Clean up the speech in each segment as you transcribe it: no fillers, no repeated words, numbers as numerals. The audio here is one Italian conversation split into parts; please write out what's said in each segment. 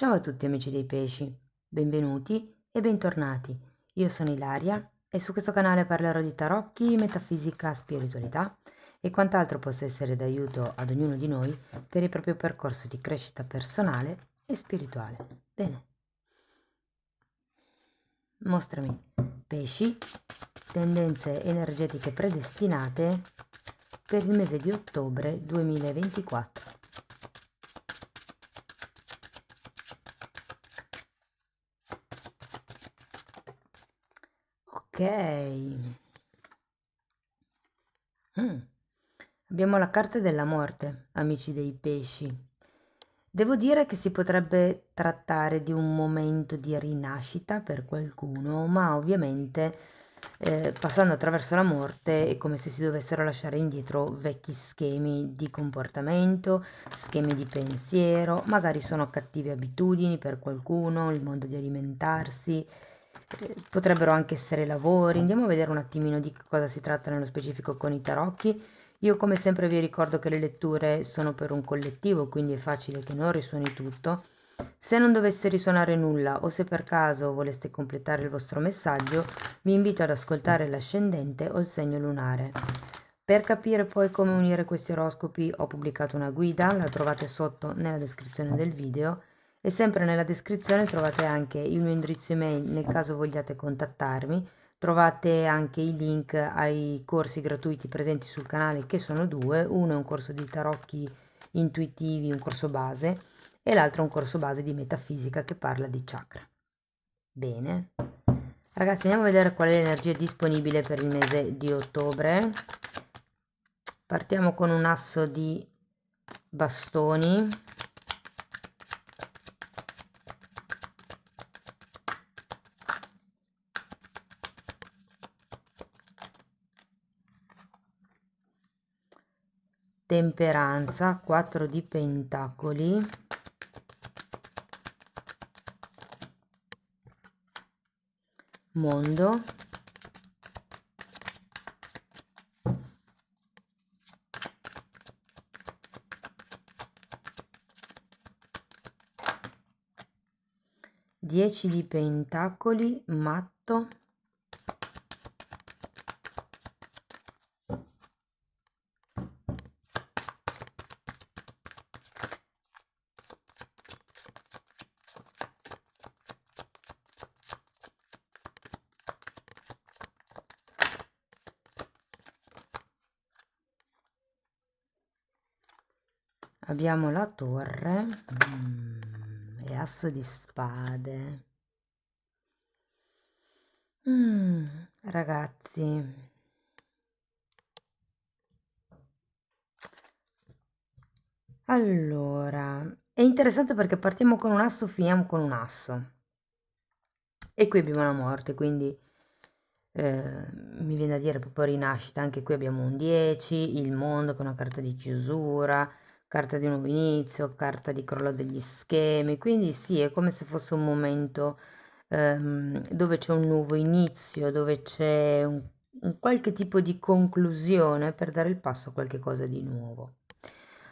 Ciao a tutti amici dei pesci, benvenuti e bentornati. Io sono Ilaria e su questo canale parlerò di tarocchi, metafisica, spiritualità e quant'altro possa essere d'aiuto ad ognuno di noi per il proprio percorso di crescita personale e spirituale. Bene, mostrami pesci, tendenze energetiche predestinate per il mese di ottobre 2024. Ok. Mm. Abbiamo la carta della morte, amici dei pesci. Devo dire che si potrebbe trattare di un momento di rinascita per qualcuno, ma ovviamente passando attraverso la morte è come se si dovessero lasciare indietro vecchi schemi di comportamento, schemi di pensiero, magari sono cattive abitudini per qualcuno, il modo di alimentarsi, potrebbero anche essere lavori. Andiamo a vedere un attimino di che cosa si tratta nello specifico con i tarocchi. Io come sempre vi ricordo che le letture sono per un collettivo, quindi è facile che non risuoni tutto. Se non dovesse risuonare nulla o se per caso voleste completare il vostro messaggio, vi invito ad ascoltare l'ascendente o il segno lunare. Per capire poi come unire questi oroscopi ho pubblicato una guida, la trovate sotto nella descrizione del video e sempre nella descrizione trovate anche il mio indirizzo email nel caso vogliate contattarmi. Trovate anche i link ai corsi gratuiti presenti sul canale, che sono due. Uno è un corso di tarocchi intuitivi, un corso base, e l'altro è un corso base di metafisica che parla di chakra. Bene. Ragazzi, andiamo a vedere qual è l'energia disponibile per il mese di ottobre. Partiamo con un asso di bastoni. Temperanza, 4 di pentacoli, mondo, dieci di pentacoli, matto, abbiamo la torre e asso di spade. Ragazzi, allora è interessante perché partiamo con un asso, finiamo con un asso e qui abbiamo la morte, quindi mi viene a dire proprio rinascita. Anche qui abbiamo un 10, il mondo con una carta di chiusura, carta di nuovo inizio, carta di crollo degli schemi, quindi sì, è come se fosse un momento dove c'è un nuovo inizio, dove c'è un qualche tipo di conclusione per dare il passo a qualche cosa di nuovo.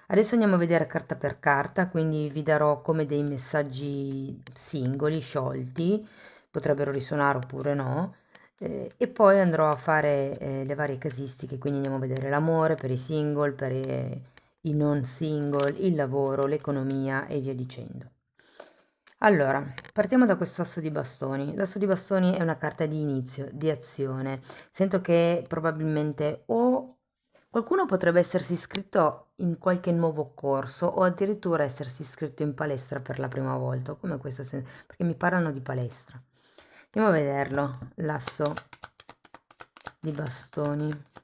Adesso andiamo a vedere carta per carta, quindi vi darò come dei messaggi singoli, sciolti, potrebbero risuonare oppure no, e poi andrò a fare le varie casistiche, quindi andiamo a vedere l'amore per i single, per i non single, il lavoro, l'economia e via dicendo. Allora, partiamo da questo asso di bastoni. L'asso di bastoni è una carta di inizio, di azione. Sento che probabilmente o qualcuno potrebbe essersi iscritto in qualche nuovo corso o addirittura essersi iscritto in palestra per la prima volta, o come questa, perché mi parlano di palestra. Andiamo a vederlo, l'asso di bastoni.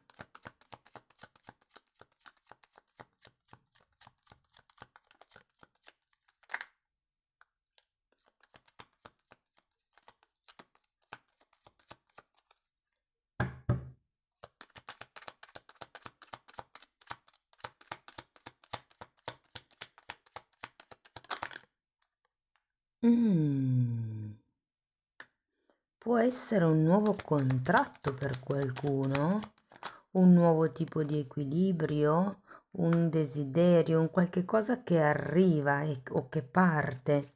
Mm. Può essere un nuovo contratto per qualcuno, un nuovo tipo di equilibrio, un desiderio, un qualche cosa che arriva o che parte.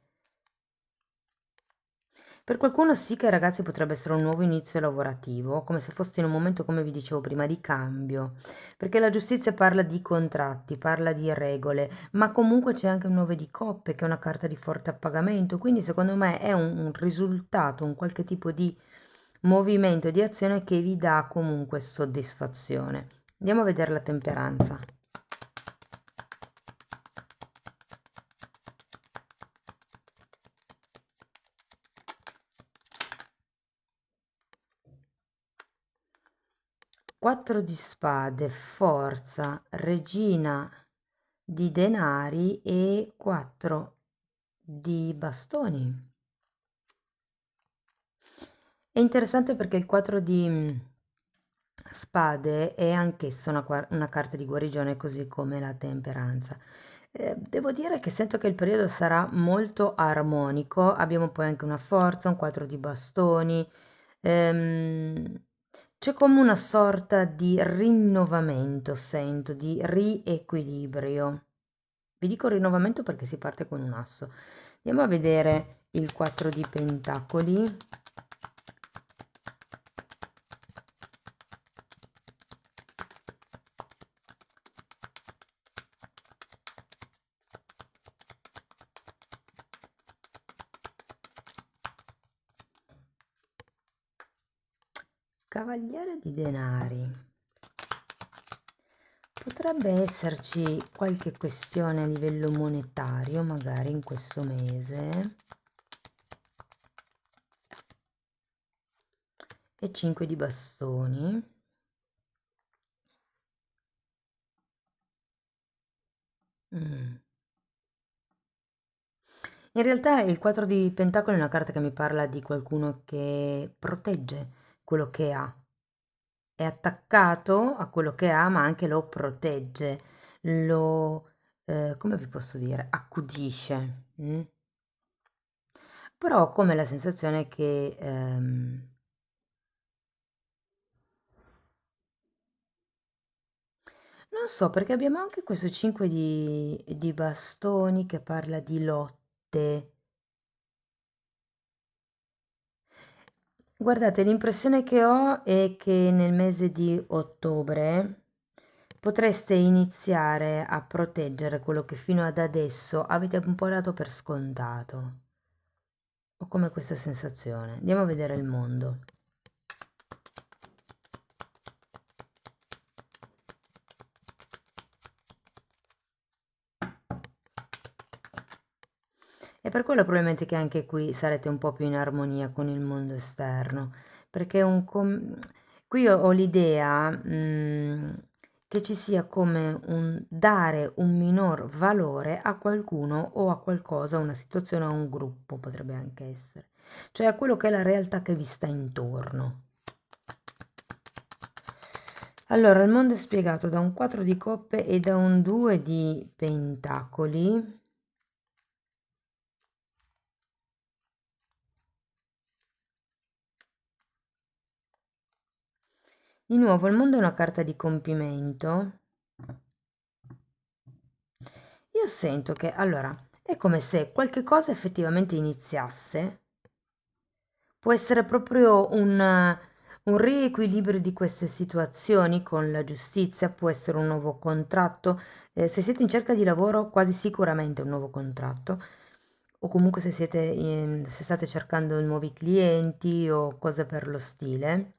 Per qualcuno sì che ragazzi potrebbe essere un nuovo inizio lavorativo, come se fosse in un momento, come vi dicevo prima, di cambio, perché la giustizia parla di contratti, parla di regole, ma comunque c'è anche un 9 di coppe, che è una carta di forte appagamento, quindi secondo me è un risultato, un qualche tipo di movimento, di azione che vi dà comunque soddisfazione. Andiamo a vedere la temperanza. Quattro di spade, forza, regina di denari e 4 di bastoni. È interessante perché il 4 di spade è anch'essa una carta di guarigione, così come la temperanza. Devo dire che sento che il periodo sarà molto armonico. Abbiamo poi anche una forza, un 4 di bastoni. Ehm, C'è come una sorta di rinnovamento, sento, di riequilibrio. Vi dico rinnovamento perché si parte con un asso. Andiamo a vedere il 4 di pentacoli. Cavaliere di denari. Potrebbe esserci qualche questione a livello monetario, magari in questo mese. E 5 di bastoni. Mm. In realtà il 4 di pentacoli è una carta che mi parla di qualcuno che protegge quello che ha. È attaccato a quello che ha, ma anche lo protegge, lo, come vi posso dire, accudisce. Però ho come la sensazione che non so, perché abbiamo anche questo 5 di bastoni che parla di lotte. Guardate, l'impressione che ho è che nel mese di ottobre potreste iniziare a proteggere quello che fino ad adesso avete un po' dato per scontato. Ho come questa sensazione. Andiamo a vedere il mondo. E per quello probabilmente che anche qui sarete un po' più in armonia con il mondo esterno, perché qui ho l'idea, che ci sia come un dare un minor valore a qualcuno o a qualcosa, a una situazione, a un gruppo, potrebbe anche essere, cioè a quello che è la realtà che vi sta intorno. Allora, il mondo è spiegato da un 4 di coppe e da un 2 di pentacoli. Di nuovo, il mondo è una carta di compimento. Io sento che, allora, è come se qualche cosa effettivamente iniziasse. Può essere proprio un riequilibrio di queste situazioni con la giustizia, può essere un nuovo contratto. Se siete in cerca di lavoro, quasi sicuramente un nuovo contratto. O comunque se state cercando nuovi clienti o cose per lo stile.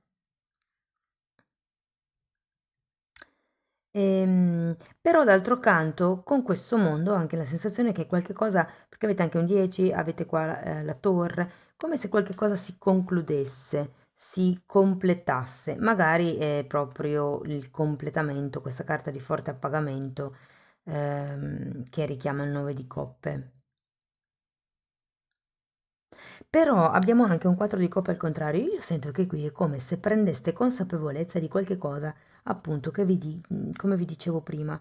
Però d'altro canto con questo mondo ho anche la sensazione che qualche cosa, perché avete anche un 10, avete qua la torre, come se qualche cosa si concludesse, si completasse. Magari è proprio il completamento, questa carta di forte appagamento che richiama il 9 di coppe. Però abbiamo anche un 4 di coppe al contrario. Io sento che qui è come se prendeste consapevolezza di qualche cosa, appunto, come vi dicevo prima,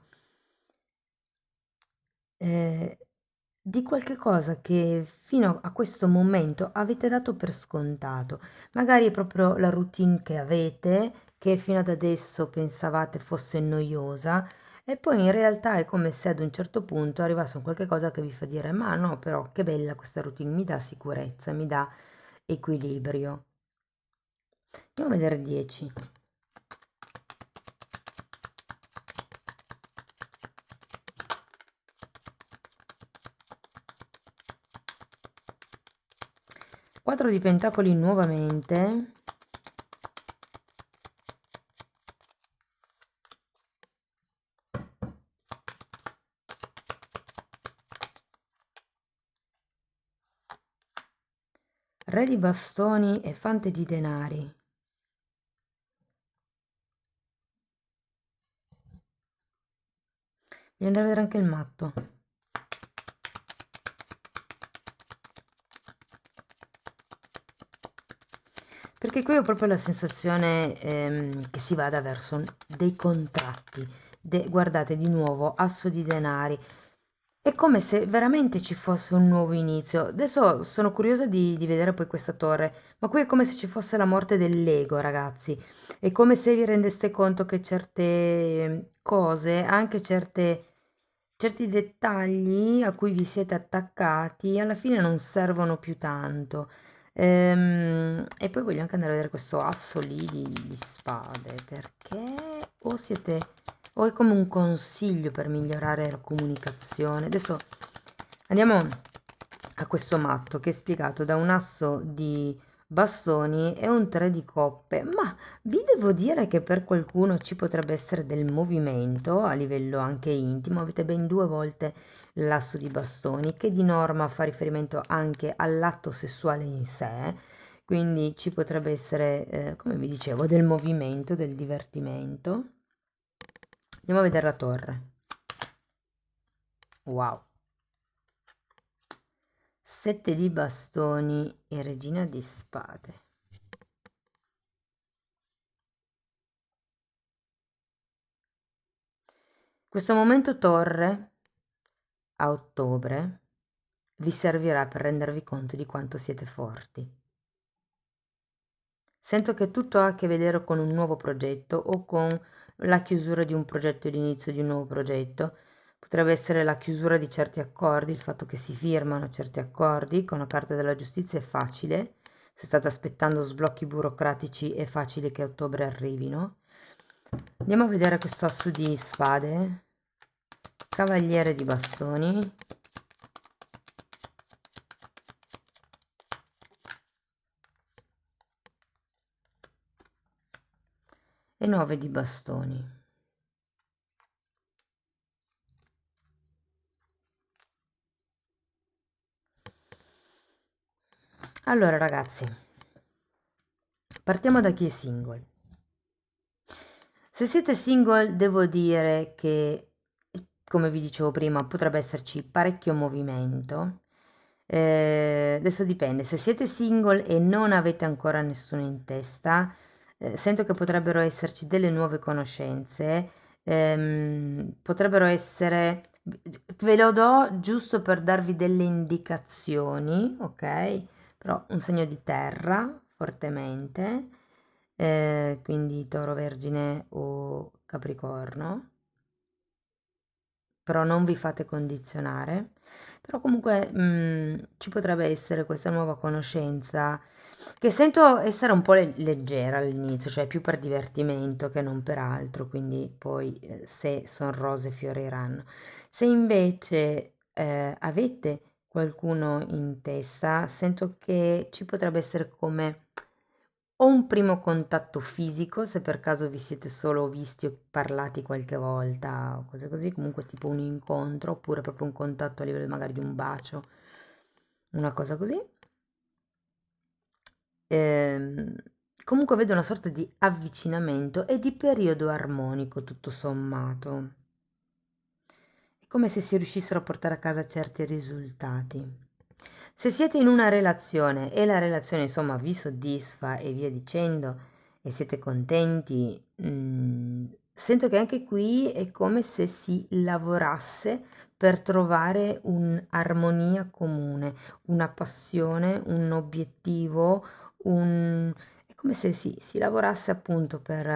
eh, di qualche cosa che fino a questo momento avete dato per scontato. Magari è proprio la routine che avete, che fino ad adesso pensavate fosse noiosa, e poi in realtà è come se ad un certo punto arrivasse un qualche cosa che vi fa dire: ma no, però che bella questa routine, mi dà sicurezza, mi dà equilibrio. Andiamo a vedere 10. Quattro di pentacoli nuovamente. Re di bastoni e fante di denari. Voglio andare a vedere anche il matto. Perché qui ho proprio la sensazione che si vada verso dei contratti. Guardate di nuovo, asso di denari. È come se veramente ci fosse un nuovo inizio. Adesso sono curiosa di vedere poi questa torre, ma qui è come se ci fosse la morte dell'ego, ragazzi. È come se vi rendeste conto che certe cose, anche certi dettagli a cui vi siete attaccati, alla fine non servono più tanto. E poi voglio anche andare a vedere questo asso lì di spade, perché o è come un consiglio per migliorare la comunicazione. Adesso andiamo a questo matto che è spiegato da un asso di bastoni e un 3 di coppe, ma vi devo dire che per qualcuno ci potrebbe essere del movimento a livello anche intimo. Avete ben due volte l'asso di bastoni, che di norma fa riferimento anche all'atto sessuale in sé, quindi ci potrebbe essere, come vi dicevo, del movimento, del divertimento. Andiamo a vedere la torre. Wow. 7 di bastoni e regina di spade. Questo momento torre a ottobre vi servirà per rendervi conto di quanto siete forti. Sento che tutto ha a che vedere con un nuovo progetto o con la chiusura di un progetto e l'inizio di un nuovo progetto. Potrebbe essere la chiusura di certi accordi, il fatto che si firmano certi accordi con la carta della giustizia è facile. Se state aspettando sblocchi burocratici è facile che a ottobre arrivino. Andiamo a vedere questo asso di spade, cavaliere di bastoni, e 9 di bastoni. Allora ragazzi, partiamo da chi è single. Se siete single devo dire che, come vi dicevo prima, potrebbe esserci parecchio movimento. Adesso dipende, se siete single e non avete ancora nessuno in testa, sento che potrebbero esserci delle nuove conoscenze, potrebbero essere, ve lo do giusto per darvi delle indicazioni, ok? Però un segno di terra fortemente, quindi Toro, Vergine o Capricorno, però non vi fate condizionare. Però comunque ci potrebbe essere questa nuova conoscenza che sento essere un po' leggera all'inizio, cioè più per divertimento che non per altro, quindi poi se sono rose fioriranno. Se invece avete qualcuno in testa, sento che ci potrebbe essere come o un primo contatto fisico, se per caso vi siete solo visti o parlati qualche volta o cose così, comunque tipo un incontro, oppure proprio un contatto a livello magari di un bacio, una cosa così. Ehm, Comunque vedo una sorta di avvicinamento e di periodo armonico, tutto sommato. È come se si riuscissero a portare a casa certi risultati. Se siete in una relazione e la relazione insomma vi soddisfa e via dicendo e siete contenti, sento che anche qui è come se si lavorasse per trovare un'armonia comune, una passione, un obiettivo, è come se si lavorasse appunto per,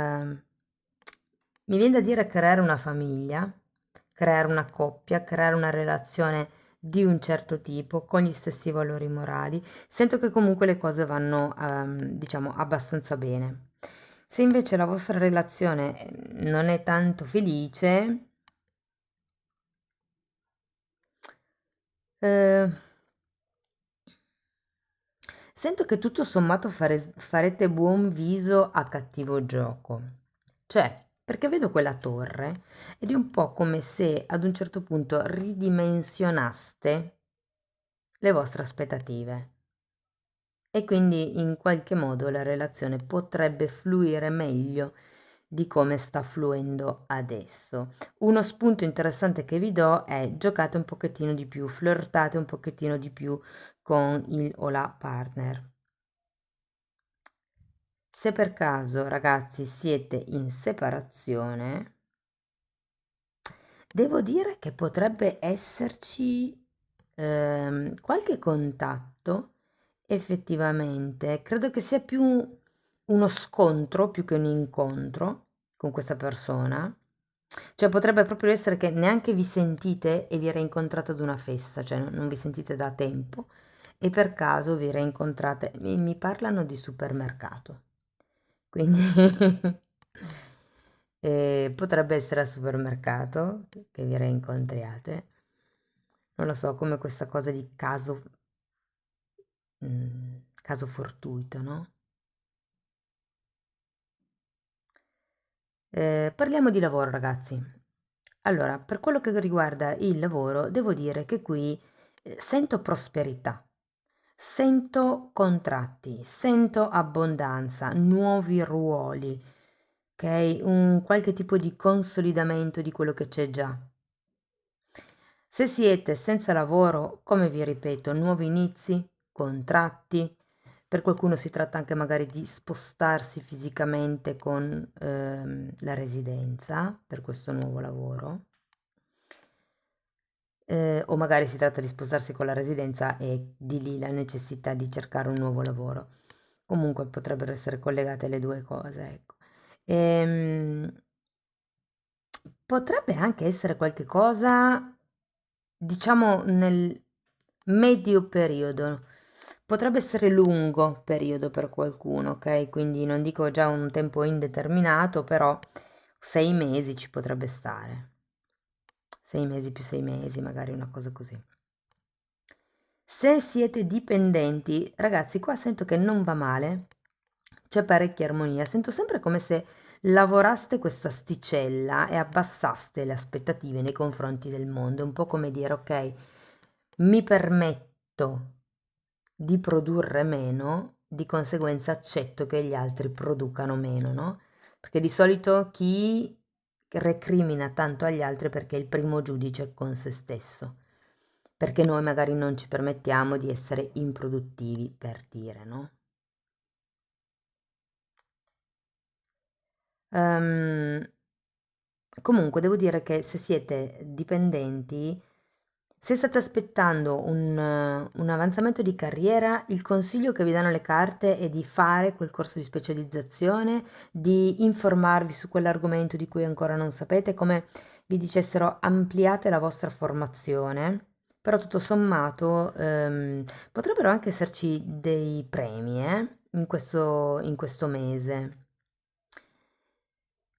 mi viene da dire creare una famiglia, creare una coppia, creare una relazione di un certo tipo, con gli stessi valori morali. Sento che comunque le cose vanno, diciamo, abbastanza bene. Se invece la vostra relazione non è tanto felice, eh, sento che tutto sommato farete buon viso a cattivo gioco. Cioè, perché vedo quella torre ed è un po' come se ad un certo punto ridimensionaste le vostre aspettative. E quindi in qualche modo la relazione potrebbe fluire meglio di come sta fluendo adesso. Uno spunto interessante che vi do è giocate un pochettino di più, flirtate un pochettino di più con il o la partner. Se per caso, ragazzi, siete in separazione, devo dire che potrebbe esserci qualche contatto, effettivamente. Credo che sia più uno scontro più che un incontro con questa persona. Cioè potrebbe proprio essere che neanche vi sentite e vi rincontrate ad una festa, cioè non vi sentite da tempo e per caso vi rincontrate. Mi parlano di supermercato. Quindi potrebbe essere al supermercato che vi rincontriate. Non lo so, come questa cosa di caso fortuito, no? Parliamo di lavoro, ragazzi. Allora, per quello che riguarda il lavoro, devo dire che qui sento prosperità, sento contratti, sento abbondanza, nuovi ruoli, ok? Un qualche tipo di consolidamento di quello che c'è già. Se siete senza lavoro, come vi ripeto, nuovi inizi, contratti, per qualcuno si tratta anche magari di spostarsi fisicamente con la residenza per questo nuovo lavoro. O magari si tratta di sposarsi con la residenza e di lì la necessità di cercare un nuovo lavoro. Comunque potrebbero essere collegate le due cose, ecco. Ehm, Potrebbe anche essere qualche cosa, diciamo, nel medio periodo. Potrebbe essere lungo periodo per qualcuno, ok? Quindi non dico già un tempo indeterminato, però 6 mesi ci potrebbe stare. 6 mesi più 6 mesi, magari una cosa così. Se siete dipendenti, ragazzi, qua sento che non va male, c'è parecchia armonia, sento sempre come se lavoraste questa sticella e abbassaste le aspettative nei confronti del mondo, un po' come dire, ok, mi permetto di produrre meno, di conseguenza accetto che gli altri producano meno, no? Perché di solito chi recrimina tanto agli altri perché è il primo giudice con se stesso, perché noi magari non ci permettiamo di essere improduttivi per dire, no? Ehm, Comunque devo dire che se siete dipendenti, se state aspettando un avanzamento di carriera, il consiglio che vi danno le carte è di fare quel corso di specializzazione, di informarvi su quell'argomento di cui ancora non sapete, come vi dicessero ampliate la vostra formazione, però tutto sommato potrebbero anche esserci dei premi in questo mese.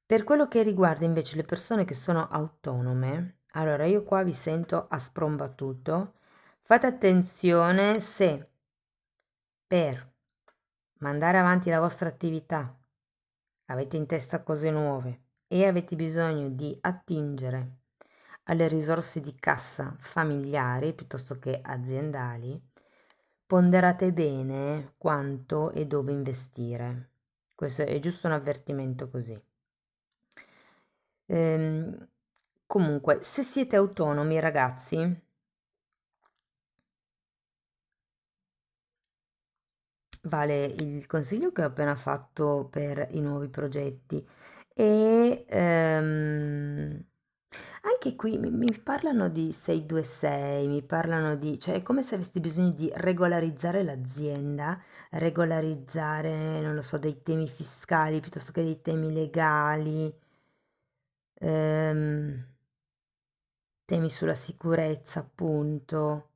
Per quello che riguarda invece le persone che sono autonome, allora io qua vi sento a sprombattuto. Fate attenzione se per mandare avanti la vostra attività avete in testa cose nuove e avete bisogno di attingere alle risorse di cassa familiari piuttosto che aziendali, ponderate bene quanto e dove investire. Questo è giusto un avvertimento così. Ehm, Comunque, se siete autonomi, ragazzi, vale il consiglio che ho appena fatto per i nuovi progetti e anche qui mi parlano di 626, mi parlano di, cioè è come se aveste bisogno di regolarizzare l'azienda, regolarizzare, non lo so, dei temi fiscali piuttosto che dei temi legali. Ehm, temi sulla sicurezza, appunto.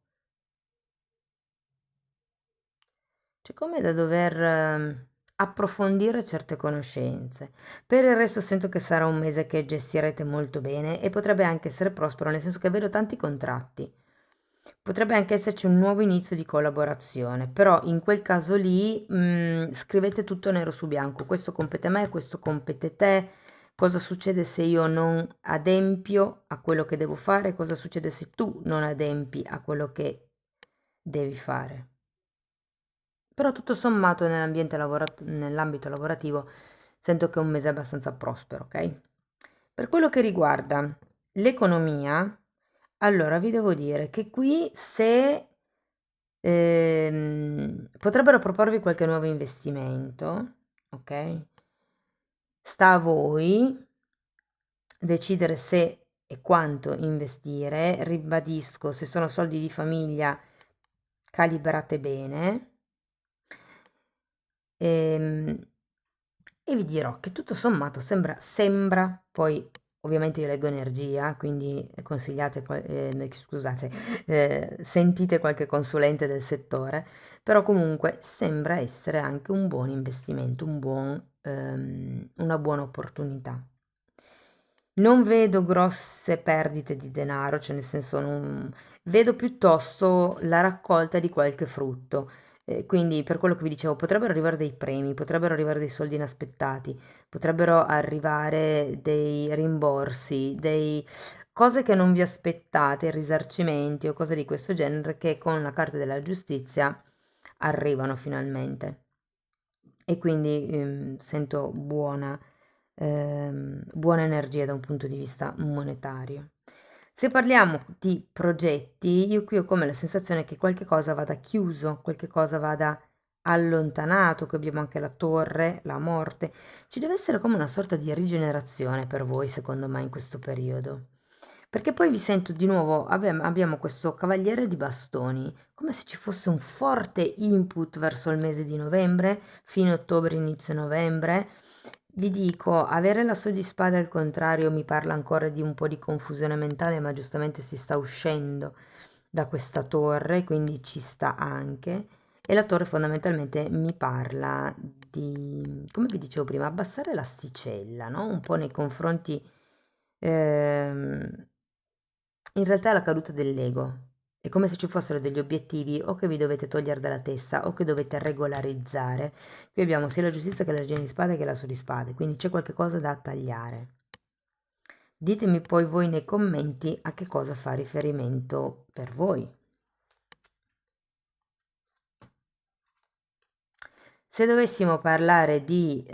C'è come da dover approfondire certe conoscenze. Per il resto sento che sarà un mese che gestirete molto bene e potrebbe anche essere prospero, nel senso che vedo tanti contratti. Potrebbe anche esserci un nuovo inizio di collaborazione, però in quel caso lì scrivete tutto nero su bianco, questo compete a me, questo compete te, cosa succede se io non adempio a quello che devo fare, cosa succede se tu non adempi a quello che devi fare. Però tutto sommato nell'ambito lavorativo sento che è un mese abbastanza prospero, ok? Per quello che riguarda l'economia, allora vi devo dire che qui se potrebbero proporvi qualche nuovo investimento, ok? Sta a voi decidere se e quanto investire. Ribadisco, se sono soldi di famiglia, calibrate bene. Ehm, E vi dirò che tutto sommato sembra, poi ovviamente io leggo energia, quindi consigliate, scusate, sentite qualche consulente del settore, però comunque sembra essere anche un buon investimento, una buona opportunità. Non vedo grosse perdite di denaro, cioè nel senso vedo piuttosto la raccolta di qualche frutto. Quindi per quello che vi dicevo, potrebbero arrivare dei premi, potrebbero arrivare dei soldi inaspettati, potrebbero arrivare dei rimborsi, cose che non vi aspettate, risarcimenti o cose di questo genere che con la carta della giustizia arrivano finalmente. E quindi sento buona energia da un punto di vista monetario. Se parliamo di progetti, io qui ho come la sensazione che qualche cosa vada chiuso, qualche cosa vada allontanato, che abbiamo anche la torre, la morte. Ci deve essere come una sorta di rigenerazione per voi, secondo me, in questo periodo. Perché poi vi sento di nuovo, abbiamo questo cavaliere di bastoni, come se ci fosse un forte input verso il mese di novembre, fine ottobre, inizio novembre. Vi dico, avere l'asso di spade al contrario mi parla ancora di un po' di confusione mentale, ma giustamente si sta uscendo da questa torre, quindi ci sta anche. E la torre fondamentalmente mi parla di, come vi dicevo prima, abbassare l'asticella, no? Un po' nei confronti, ehm, in realtà è la caduta dell'ego. È come se ci fossero degli obiettivi o che vi dovete togliere dalla testa o che dovete regolarizzare. Qui abbiamo sia la giustizia che la regina di spade che l'asso di spade, quindi c'è qualche cosa da tagliare. Ditemi poi voi nei commenti a che cosa fa riferimento per voi. Se dovessimo parlare di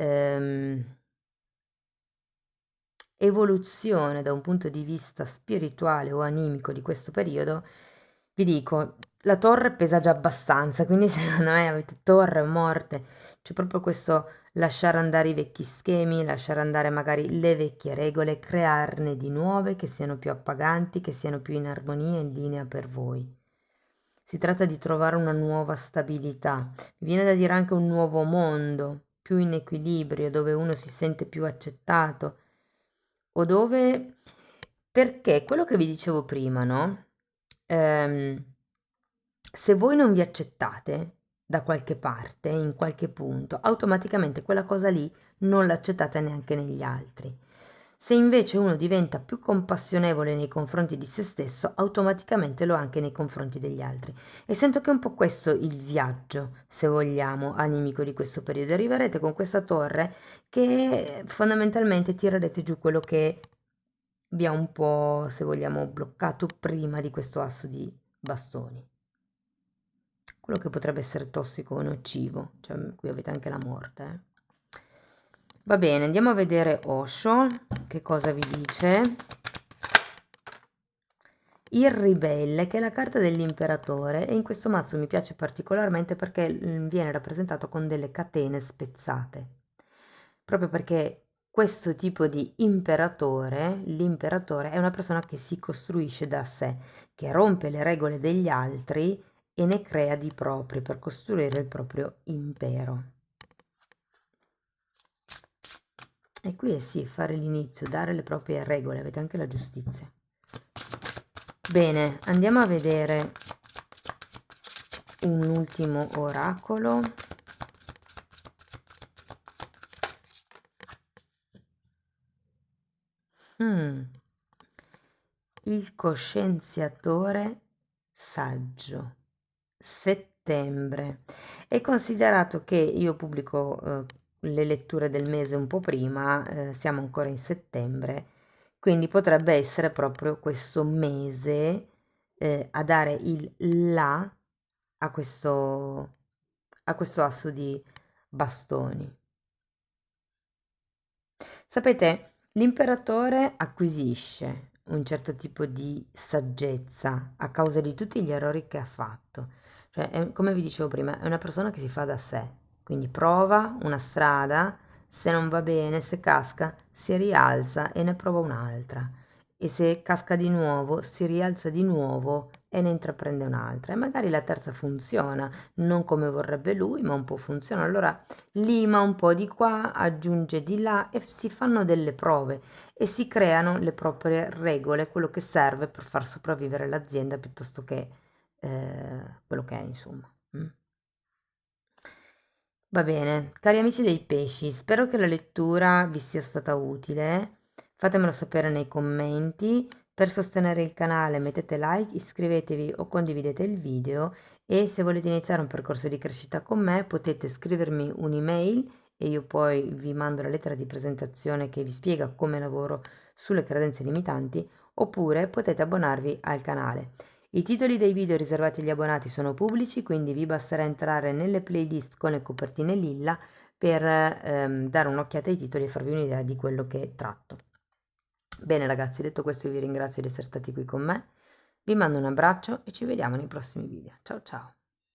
evoluzione da un punto di vista spirituale o animico di questo periodo, vi dico, la torre pesa già abbastanza, quindi secondo me avete torre, morte, c'è proprio questo lasciare andare i vecchi schemi, lasciare andare magari le vecchie regole, crearne di nuove che siano più appaganti, che siano più in armonia e in linea per voi. Si tratta di trovare una nuova stabilità, mi viene da dire anche un nuovo mondo, più in equilibrio, dove uno si sente più accettato o dove... Perché quello che vi dicevo prima, no? Ehm, Se voi non vi accettate da qualche parte, in qualche punto, automaticamente quella cosa lì non l'accettate neanche negli altri. Se invece uno diventa più compassionevole nei confronti di se stesso, automaticamente lo è anche nei confronti degli altri. E sento che è un po' questo il viaggio, se vogliamo, animico di questo periodo. Arriverete con questa torre che fondamentalmente tirerete giù quello che vi ha un po', se vogliamo, bloccato prima di questo asso di bastoni. Quello che potrebbe essere tossico o nocivo, cioè qui avete anche la morte. Va bene, andiamo a vedere Osho, che cosa vi dice. Il ribelle, che è la carta dell'imperatore, e in questo mazzo mi piace particolarmente perché viene rappresentato con delle catene spezzate. Proprio perché questo tipo di imperatore, l'imperatore, è una persona che si costruisce da sé, che rompe le regole degli altri e ne crea di propri per costruire il proprio impero. E qui è sì, fare l'inizio, dare le proprie regole, avete anche la giustizia. Bene, andiamo a vedere un ultimo oracolo. Mm. Il coscienziatore saggio. Settembre. E considerato che io pubblico le letture del mese un po' prima, siamo ancora in settembre, quindi potrebbe essere proprio questo mese a dare il là a questo asso di bastoni. Sapete, l'imperatore acquisisce un certo tipo di saggezza a causa di tutti gli errori che ha fatto. Cioè, come vi dicevo prima, è una persona che si fa da sé, quindi prova una strada, se non va bene, se casca, si rialza e ne prova un'altra. E se casca di nuovo, si rialza di nuovo e ne intraprende un'altra. E magari la terza funziona, non come vorrebbe lui, ma un po' funziona. Allora lima un po' di qua, aggiunge di là e si fanno delle prove e si creano le proprie regole, quello che serve per far sopravvivere l'azienda piuttosto che quello che è, insomma. Mm. Va bene, cari amici dei pesci, spero che la lettura vi sia stata utile. Fatemelo sapere nei commenti. Per sostenere il canale mettete like, iscrivetevi o condividete il video e se volete iniziare un percorso di crescita con me potete scrivermi un'email e io poi vi mando la lettera di presentazione che vi spiega come lavoro sulle credenze limitanti oppure potete abbonarvi al canale. I titoli dei video riservati agli abbonati sono pubblici, quindi vi basterà entrare nelle playlist con le copertine lilla per dare un'occhiata ai titoli e farvi un'idea di quello che tratto. Bene ragazzi, detto questo io vi ringrazio di essere stati qui con me, vi mando un abbraccio e ci vediamo nei prossimi video. Ciao ciao!